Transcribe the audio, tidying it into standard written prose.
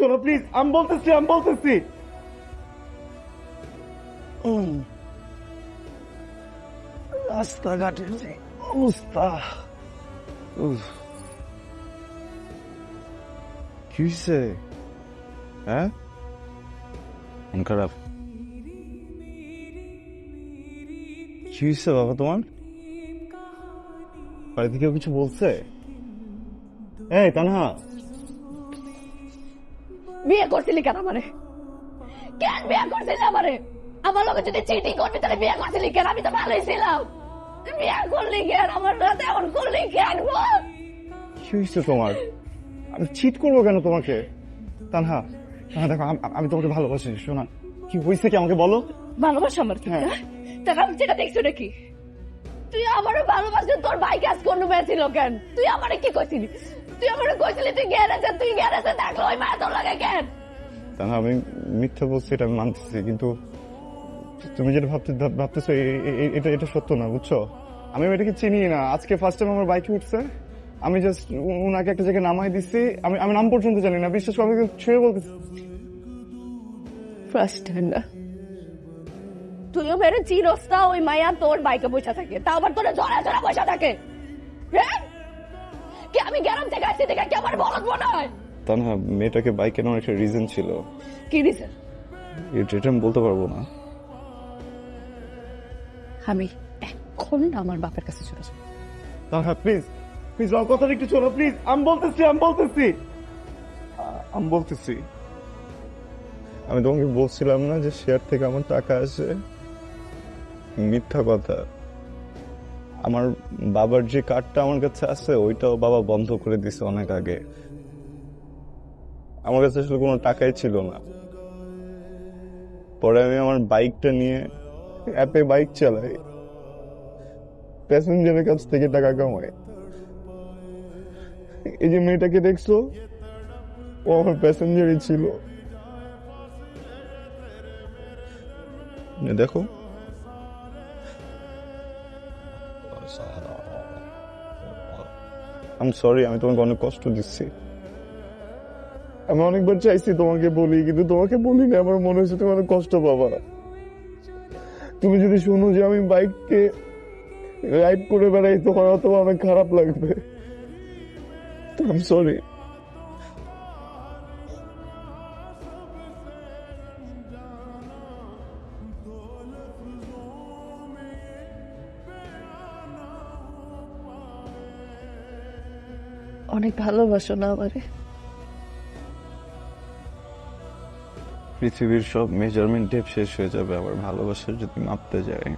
শোনো প্লিজ, আমি বলতেছি রাস্তাঘাটের যে অবস্থা। উফ, কি হয়েছে? হ্যাঁ, মন খারাপ? কি হয়েছে বাবা তোমার? বাড়ি থেকে কিছু বলছে? এই তানহা, বিয়ে করছিলি কেন আমারে? কেন বিয়ে করছিলি আমারে? আমার লোকে যদি চিটিং করবি তাহলে বিয়ে করছিলি কেন? আমি তো ভালোই ছিলাম। বিয়ে করলি কেন? আমার সাথে এমন করলি কেন বল? কি হয়েছে তোমার? আমি চিট করবো কেন তোমাকে? তানহা, তানহা দেখো, আমি তোমাকে ভালোবাসি। শোনা, কি হয়েছে কি আমাকে বলো। ভালোবাসা আমার কি? হ্যাঁ। তারা যেটা দেখছো নাকি? তুই আমারে ভালোবাসে তোর ভাই কাজ করতে পেরেছিল কেন? তুই আমারে কি কইছিলি? তুই আমারে কইছিলি তুই গ্যারেজে থাকলো ওই মায়া তোর লাগে কেন? তানহা, আমি মিথ্যা বলছি, এটা আমি মানতেছি, কিন্তু তুমি যেটা ভাবতেছো এটা সত্য না, বুঝছো? আমি এটাকে চিনি না, আজকে ফার্স্ট টাইম আমার বাইকে উঠছে। আমি জাস্ট উনাকে একটা জায়গায় নামাই দিচ্ছি, আমি নাম পর্যন্ত জানি না, বিশ্বাস করে আমি ছুঁয়ে বলতেছি। ফার্স্ট টাইম না, তুইও মেরে চিরস না ওই মায়া তোর বাইকে বসে থাকে, তা আবার তোরা জড়া জড়া বসে থাকে। হ্যাঁ, কি আমি গ্রাম থেকে আসছি দেখে কি আমার বলদ মনে হয়? তা না, মেয়েটাকে বাইক কেনার একটা রিজন ছিল। কি রিজন? এটা আমি বলতে পারবো না। আমি এখন আমার বাপের কাছে চলে যাবো। তানহা প্লিজ, প্লিজ আমার কথাটা একটু শোনো প্লিজ। আমি বলতেছি আমি তোমাকে বলছিলাম না যে শেয়ার থেকে আমার টাকা আসে? মিথ্যা কথা। আমার বাবার যে কার্ডটা আমার কাছে আছে ওইটাও বাবা বন্ধ করে দিছে অনেক আগে। আমার কাছে আসলে কোনো টাকাই ছিল না। পরে আমি আমার বাইকটা নিয়ে অ্যাপে বাইক চালাই, প্যাসেঞ্জারের কাছ থেকে টাকা কামাই। এই যে মেয়েটাকে দেখছো, ও আমার প্যাসেঞ্জারই ছিল। দেখো, আমি সরি, আমি তোমাকে অনেক কষ্ট দিচ্ছি। আমি অনেকবার চাইছি তোমাকে বলি, কিন্তু তোমাকে বলি না। আমার মনে হচ্ছে তুমি অনেক কষ্ট পাবা। তুমি যদি শুনো যে আমি বাইককে রাইড করে বেড়াই, তোমার অথবা অনেক খারাপ লাগবে। আমি সরি। অনেক ভালোবাসো না আমারে? পৃথিবীর সব মেজারমেন্ট টেপ শেষ হয়ে যাবে আবার ভালোবাসার যদি মাপতে যায়।